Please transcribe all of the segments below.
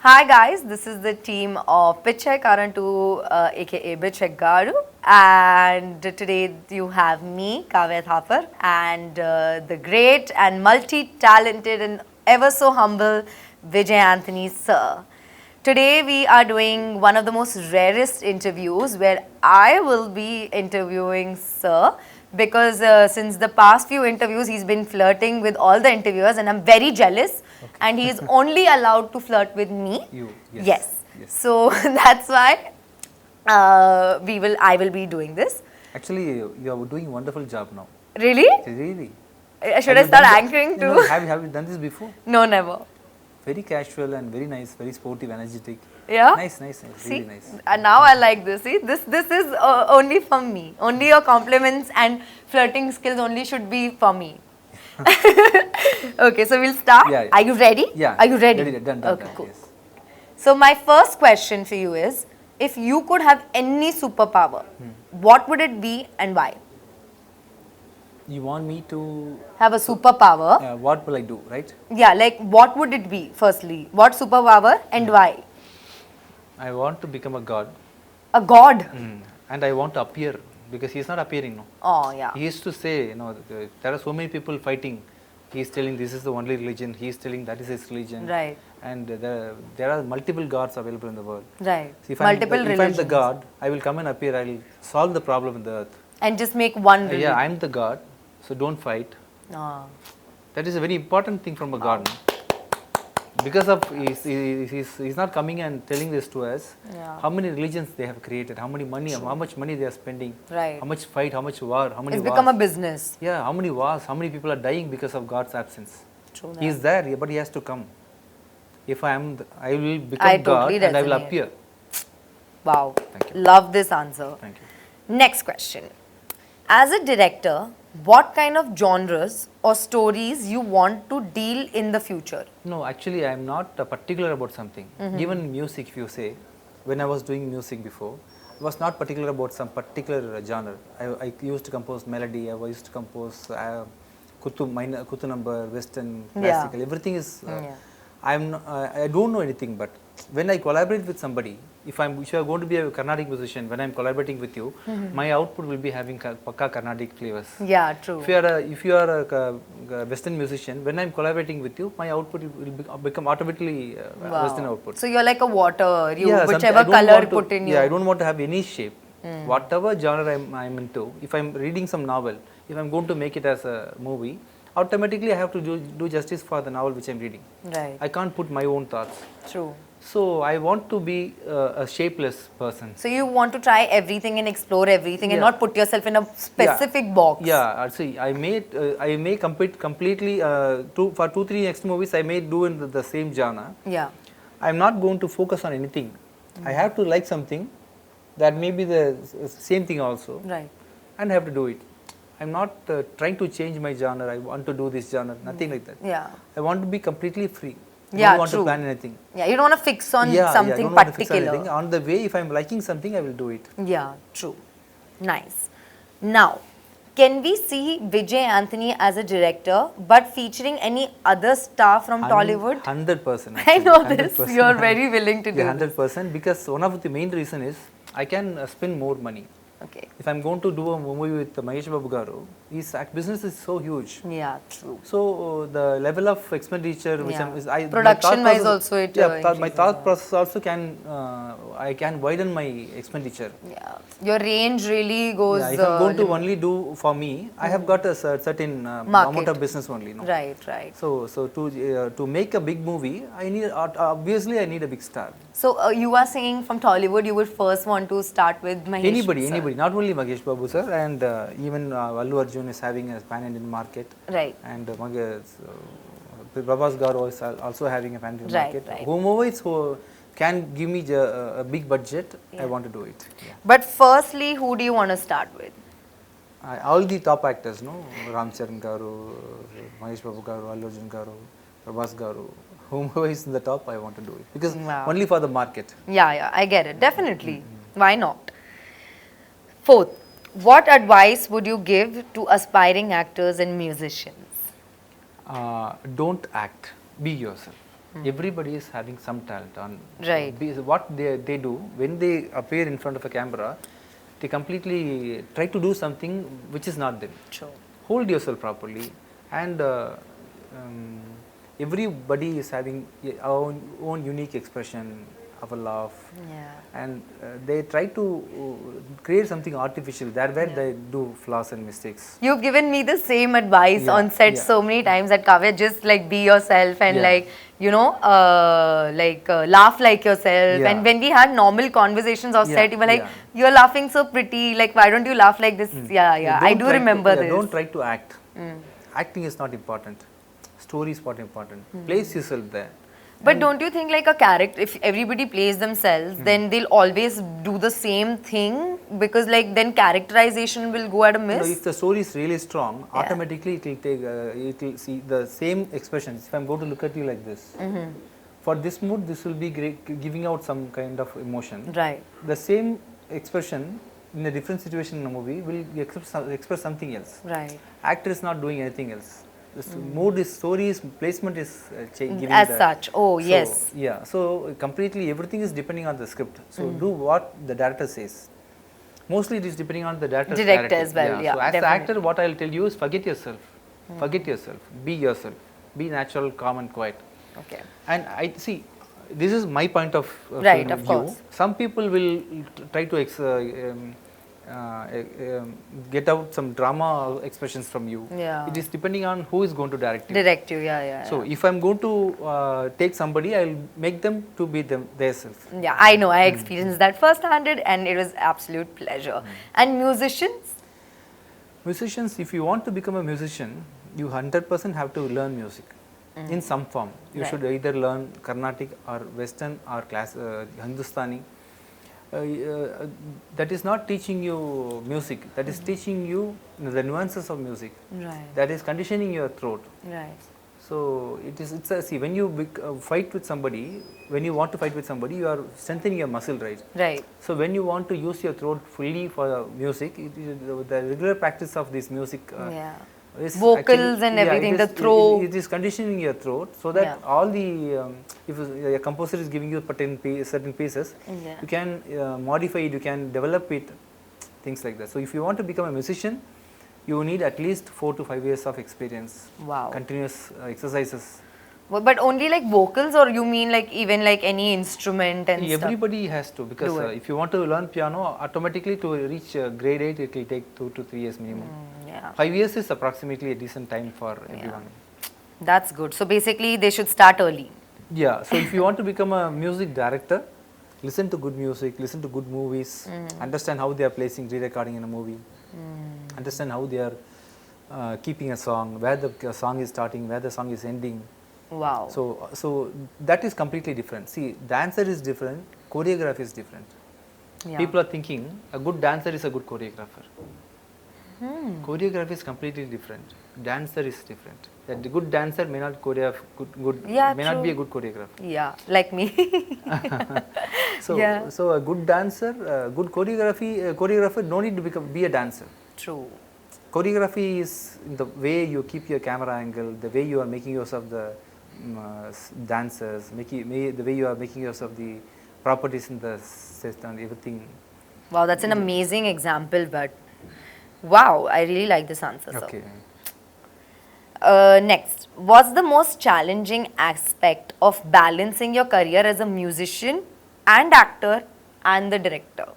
Hi guys, this is the team of Bichagadu, aka Bichagadu, and today you have me, Kavya Thapar, and the great and multi-talented and ever so humble Vijay Antony sir. Today we are doing one of the most rarest interviews where I will be interviewing sir because since the past few interviews he's been flirting with all the interviewers and I'm very jealous. Okay. And he is only allowed to flirt with me. You, yes. So that's why I will be doing this. Actually, you are doing a wonderful job now. Really? Really. Should I start anchoring too? No, have you done this before? No, never. Very casual and very nice, very sportive, energetic. Yeah. Nice, See? really nice. And now I like this. See, this is only for me. Only your compliments and flirting skills only should be for me. Okay, so we'll start. Yeah. Are you ready? Yeah. Are you ready? Done. Okay, cool. Yes. So my first question for you is, if you could have any superpower, what would it be and why? You want me to have a superpower? What will I do, right? Yeah, like what would it be firstly? What superpower and why? I want to become a god. A god? And I want to appear because he is not appearing, no. Oh, yeah. He used to say, there are so many people fighting. He is telling this is the only religion. He is telling that is his religion. Right. And there are multiple gods available in the world. Right. So if multiple religions. If I'm the god, I will come and appear. I will solve the problem in the earth. And just make one religion. Yeah, I'm the god. So don't fight. That is a very important thing from a god. No? Because of he's not coming and telling this to us. Yeah. How many religions they have created? How many money? How much money they are spending? Right. How much fight? How much war? How many? It's become a business. Yeah. How many wars? How many people are dying because of God's absence? True. He is there, but he has to come. If I will become God and I will appear. Wow. Thank you. Love this answer. Thank you. Next question. As a director, what kind of genres or stories you want to deal in the future? No, actually I am not particular about something. Even music, if you say, when I was doing music before, I was not particular about some particular genre. I used to compose melody, I used to compose kutu number, western, classical, everything is... I don't know anything, but when I collaborate with somebody, if you are going to be a Carnatic musician, when I am collaborating with you, my output will be having pakka Carnatic flavors. Yeah, true. If you are a Western musician, when I am collaborating with you, my output will become automatically Western output. So you are like a water, whichever color put in you. Yeah, I don't want to have any shape. Whatever genre I am into, if I am reading some novel, if I am going to make it as a movie, automatically I have to do justice for the novel which I am reading. Right. I can't put my own thoughts. True. So I want to be a shapeless person. So you want to try everything and explore everything and not put yourself in a specific box. Yeah, see, I may compete completely for 2-3 next movies. I may do in the same genre. Yeah. I'm not going to focus on anything. I have to like something that may be the same thing also. Right. And I have to do it. I'm not trying to change my genre. I want to do this genre. Nothing like that. Yeah. I want to be completely free. I don't want to plan anything. Yeah, you don't want to fix on something I don't particular. Want to fix on anything. On the way, if I'm liking something, I will do it. Yeah, true. Nice. Now, can we see Vijay Antony as a director, but featuring any other star from Tollywood? 100%. I know 100%. This. You're very willing to do 100%, because one of the main reason is I can spend more money. Okay. If I'm going to do a movie with Mahesh Babu Garu, his business is so huge. Yeah, true. So the level of expenditure, which production wise also it. My thought process also I can widen my expenditure. Yeah, your range really goes. Yeah, if I'm going to only do for me, I have got a certain amount of business only. No? Right. So to make a big movie, obviously I need a big star. So you are saying from Tollywood, you would first want to start with Mahesh. Anybody, not only Mahesh Babu sir, and even Allu Arjun is having a pan-Indian market. Right. And Prabhas Garu is also having a pan-Indian market. Right. Whomever can give me a big budget, I want to do it. Yeah. But firstly, who do you want to start with? All the top actors, no? Ram Charan Garu, Mahesh Babu Garu, Allu Arjun Garu, Prabhas Garu. Whomever is in the top, I want to do it. Because only for the market. Yeah, I get it. Definitely. Why not? Fourth, what advice would you give to aspiring actors and musicians? Don't act. Be yourself. Everybody is having some talent on Right. what they do when they appear in front of a camera. They completely try to do something which is not them. True. Hold yourself properly, and everybody is having our own unique expression, our laugh, Yeah. and they try to create something artificial. There where they do flaws and mistakes. You've given me the same advice Yeah, on set yeah. so many times that Kavya, just like be yourself and Yeah. like, laugh like yourself. Yeah. And when we had normal conversations off Yeah, set, you were like, yeah. you're laughing so pretty. Like, why don't you laugh like this? Yeah. I Don't do try remember to, this. Don't try to act. Acting is not important. Story is what important. Place yourself there. But don't you think like a character, if everybody plays themselves, then they'll always do the same thing? Because like then characterization will go at a miss? If the story is really strong, Yeah. automatically it will take, it will see the same expressions. If I'm going to look at you like this, for this mood, this will be great, giving out some kind of emotion. Right. The same expression in a different situation in a movie will express something else. Right. Actor is not doing anything else. The mood is, story is, placement is giving As the, such. Oh, so, yes. Yeah, so completely everything is depending on the script. So do what the director says. Mostly it is depending on the director's Director character. as well, yeah, So as the definitely. actor, what I'll tell you is forget yourself. Forget yourself. Be yourself. Be natural, calm and quiet. Okay. And I see, this is my point of Right, film of view. course. Some people will try to get out some drama expressions from you. Yeah. It is depending on who is going to direct you. Direct you, yeah. So if I'm going to take somebody, I'll make them to be themselves. Yeah, I know. I experienced that first-handed and it was absolute pleasure. And musicians? Musicians, if you want to become a musician, you 100% have to learn music in some form. You Right. should either learn Carnatic or Western or Hindustani. That is not teaching you music. That is teaching you the nuances of music. Right. That is conditioning your throat. Right. So it's a, see, when you fight with somebody, when you want to fight with somebody, you are strengthening your muscle, right? Right. So when you want to use your throat fully for music, it is the regular practice of this music Yeah. is Vocals actually- and yeah, everything, it the is- throat. It is conditioning your throat so that Yeah. all the if a composer is giving you certain pieces, Yeah. you can modify it, you can develop it, things like that. So if you want to become a musician, you need at least 4 to 5 years of experience. Wow. Continuous exercises. But only like vocals, or you mean like even like any instrument and stuff? Everybody has to, because Do it. if you want to learn piano, automatically to reach grade 8, it will take 2 to 3 years minimum. Yeah. 5 years is approximately a decent time for everyone. That's good. So basically they should start early. Yeah, so if you want to become a music director, listen to good music, listen to good movies, understand how they are placing re-recording in a movie, understand how they are keeping a song, where the song is starting, where the song is ending. Wow. So that is completely different. See, dancer is different, choreography is different. Yeah. People are thinking a good dancer is a good choreographer. Choreography is completely different. Dancer is different. That the good dancer may not Yeah, may not be a true. good choreographer. Yeah, like me. Yeah. So a good dancer, good choreographer no need to be a dancer. True. Choreography is in the way you keep your camera angle, the way you are making use of the dancers, the way you are making use of the properties in the set and everything. Wow, that's an amazing example, but wow, I really like this answer, sir. Okay. Next, what's the most challenging aspect of balancing your career as a musician and actor and the director?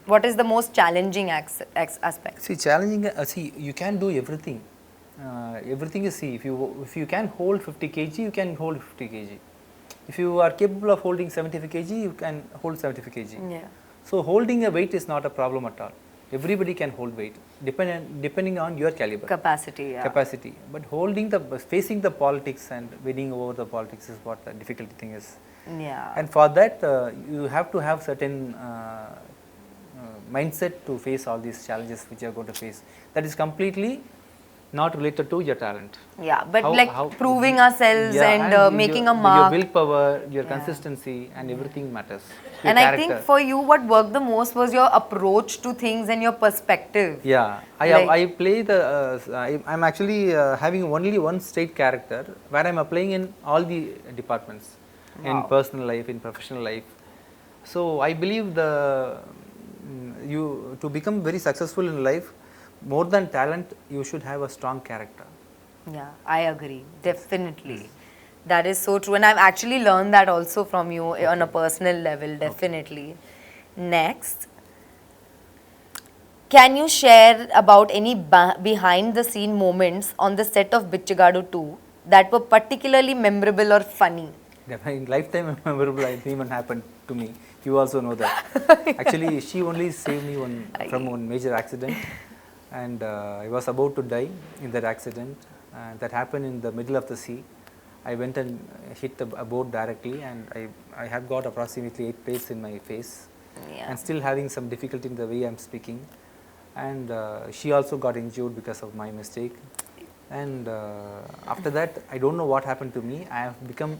What is the most challenging aspect? See, challenging. See, you can do everything. Everything is, see, if you can hold 50 kg, you can hold 50 kg. If you are capable of holding 75 kg, you can hold 75 kg. Yeah. So holding a weight is not a problem at all. Everybody can hold weight, depending on your caliber. Capacity, yeah. Capacity. But facing the politics and winning over the politics is what the difficult thing is. Yeah. And for that, you have to have certain mindset to face all these challenges which you are going to face. That is completely not related to your talent. Yeah, but How- like how- proving ourselves and your- making a mark. Your willpower, your consistency, and everything matters. Your And I character. think for you, what worked the most was your approach to things and your perspective. Yeah, I play the. I'm actually having only one straight character where I'm applying in all the departments, in personal life, in professional life. So I believe you to become very successful in life, more than talent, you should have a strong character. Yeah, I agree. Definitely. That is so true. And I've actually learned that also from you on a personal level. Definitely. Next. Can you share about any behind the scene moments on the set of Bichagadu 2 that were particularly memorable or funny? In lifetime memorable, I think, even happened to me. You also know that. Actually, she only saved me from one major accident, and I was about to die in that accident. That happened in the middle of the sea. I went and hit a boat directly, and I have got approximately 8 plates in my face, and still having some difficulty in the way I'm speaking. And she also got injured because of my mistake. And after that, I don't know what happened to me. I have become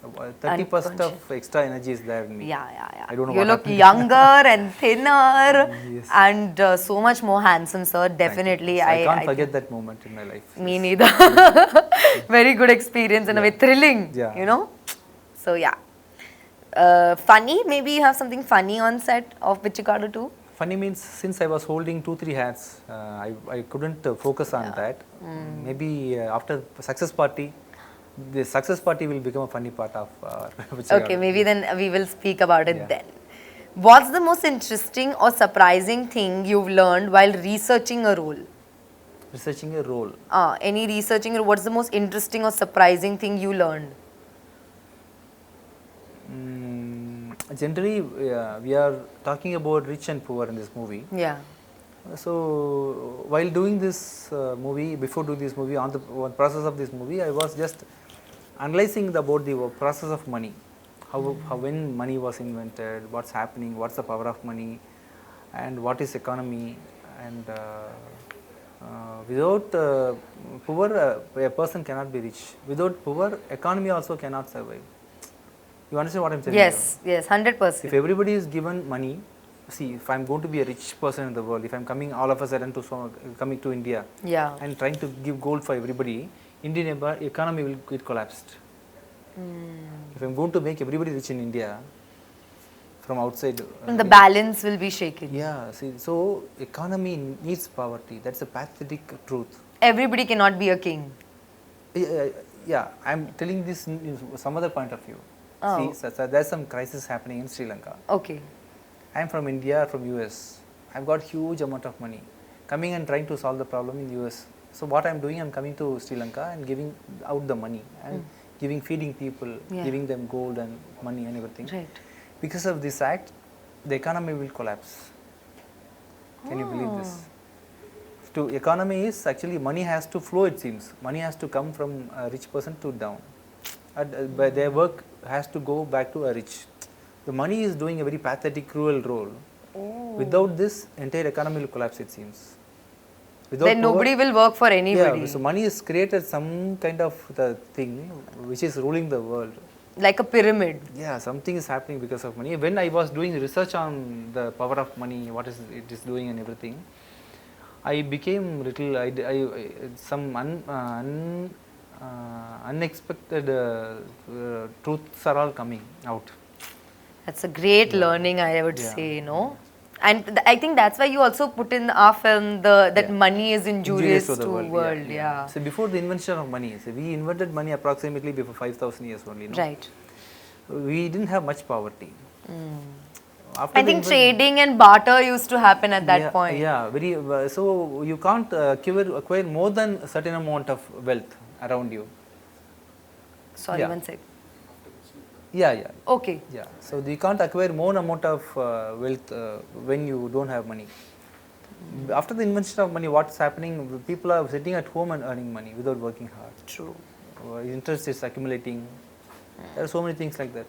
30% of extra energy is there in me. Yeah. I don't know you what look happened. younger and thinner Yes. and so much more handsome, sir. Definitely. So I can't forget that moment in my life. Me neither. Very good experience and a very thrilling, you know. So yeah. Funny, maybe you have something funny on set of Bichagadu 2? Funny means since I was holding 2-3 hats, I couldn't focus on that. Maybe after success party, the success party will become a funny part of Bichagadu. Okay, maybe then we will speak about it then. What's the most interesting or surprising thing you've learned while researching a role? Researching a role. Any researching, what's the most interesting or surprising thing you learned? Generally, we are talking about rich and poor in this movie. Yeah. So, while doing this movie, before doing this movie, on the process of this movie, I was just analyzing about the process of money. How when money was invented, what's happening, what's the power of money, and what is economy, and without poor, a person cannot be rich. Without poor, economy also cannot survive. You understand what I'm saying? Yes, 100%. If everybody is given money, see, if I'm going to be a rich person in the world, if I'm coming all of a sudden coming to India, and trying to give gold for everybody, Indian economy will get collapsed. If I'm going to make everybody rich in India, from outside, the balance will be shaken. Yeah, see, so economy needs poverty. That's a pathetic truth. Everybody cannot be a king. Yeah, I'm telling this in some other point of view. Oh. See, so there's some crisis happening in Sri Lanka. Okay. I'm from India, from US. I've got huge amount of money. Coming and trying to solve the problem in US. So what I'm doing, I'm coming to Sri Lanka and giving out the money and feeding people, giving them gold and money and everything. Right. Because of this act, the economy will collapse. Can you believe this? To economy is actually money has to flow, it seems. Money has to come from a rich person to down. But their work has to go back to a rich. The money is doing a very pathetic, cruel role. Without this, entire economy will collapse, it seems. Without then nobody will work for anybody. Yeah, so money has created some kind of the thing which is ruling the world. Like a pyramid. Yeah, something is happening because of money. When I was doing research on the power of money, what is it is doing and everything, I became some unexpected truths are all coming out. That's a great learning, I would say, you know. And I think that's why you also put in our film that money is injurious to the world. Yeah. So before the invention of money, so we invented money approximately before 5,000 years only. No? Right. We didn't have much poverty. I think trading and barter used to happen at that point. Yeah, very. So you can't acquire more than a certain amount of wealth around you. Sorry, one sec. Yeah. Okay. Yeah. So you can't acquire more amount of wealth when you don't have money. After the invention of money, what's happening? People are sitting at home and earning money without working hard. True. Interest is accumulating. There are so many things like that.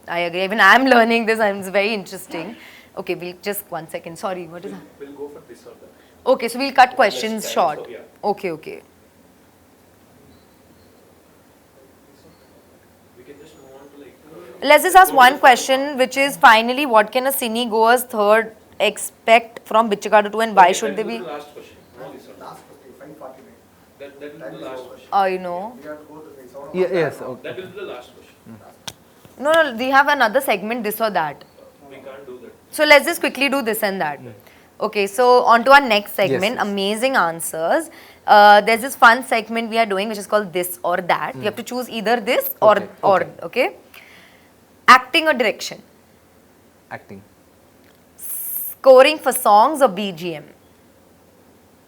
I agree. Even I'm learning this, and it's very interesting. Okay, we'll just 1 second. Sorry, what is that? We'll go for this or that. Okay, so we'll cut questions short. Yeah. Okay, okay. We can just move on to like. Let's just ask one question, which is finally, what can a cine goer's third expect from Bichagadu 2 and why should they be? The last question. No, this one. Last question, 5:49. That will be the last question. You know. We have to go to the sound. Yes, okay. That will be the last question. No, we have another segment, this or that. We can't do that. So let's just quickly do this and that. Okay, so on to our next segment, yes. amazing answers. There's this fun segment we are doing which is called this or that. You have to choose either this or Okay, okay. Acting or direction? Acting, Scoring for songs or BGM?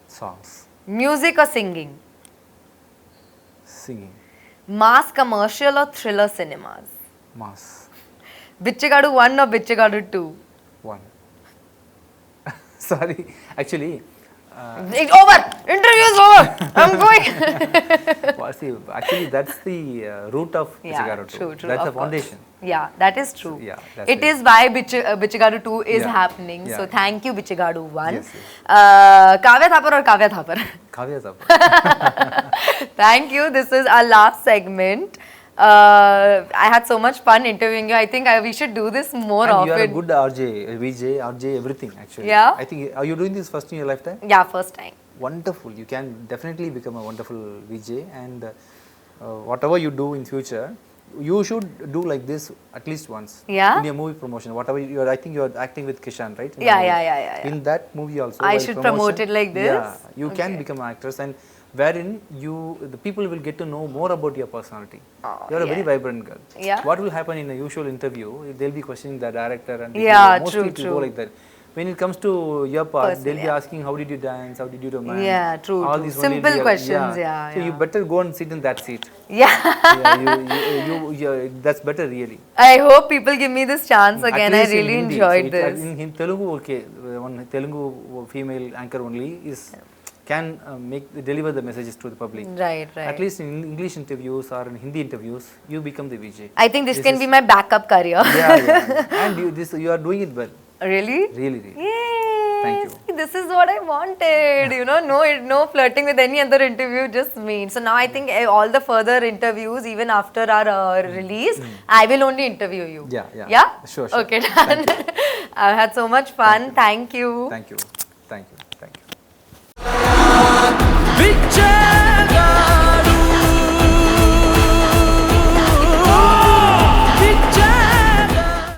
songs, Music or singing? singing, Mass commercial or thriller cinemas? mass, Bichagadu 1 or Bichagadu 2? one. Sorry, actually, It's over! Interview is over! I'm going! well, see, actually that's the root of Yeah, Bichagadu. true. That's the of course. foundation. Yeah, that is true. Yeah, that's It it. is why Bichagadu 2 is Yeah, happening. yeah. So thank you, Bichagadu 1. Yes, Kavya Thapar or Kavya Thapar? Kavya Thapar. Thank you. This is our last segment. I had so much fun interviewing you. I think we should do this more And often. you are a good RJ, VJ, RJ, everything actually. Yeah? I think, are you doing this first in your lifetime? Yeah, first time. Wonderful. You can definitely become a wonderful VJ, and whatever you do in future, you should do like this at least once. Yeah? In your movie promotion, whatever you are, I think you are acting with Kishan, right? In the Yeah, movie. yeah. In that movie also, I while should promote it like this? Yeah, you can Okay. become an actress, and wherein the people will get to know more about your personality. Oh, You are a very yeah. vibrant girl. Yeah. What will happen in a usual interview? They'll be questioning the director, and Yeah, mostly true, it will go true. like that. When it comes to your part, Personal, they'll be yeah. asking, how did you dance, how did you romance? Yeah, true, All true. these only Simple will be- questions, yeah, So you yeah. better go and sit in that seat. Yeah. That's better really. I hope people give me this chance again. At I least in really Hindi. enjoyed So this. in Telugu, okay, one Telugu female anchor only can deliver the messages to the public. Right, right. At least in English interviews or in Hindi interviews, you become the VJ. I think this can is- be my backup career. Yeah. And you are doing it well. Really? Really, really. Yay! Thank you. See, this is what I wanted. You know, no flirting with any other interview, just me. So now I think all the further interviews, even after our release, I will only interview you. Yeah, yeah. Yeah? Sure, sure. Okay, done. I've had so much fun. Thank you. Thank you. Thank you. Thank you.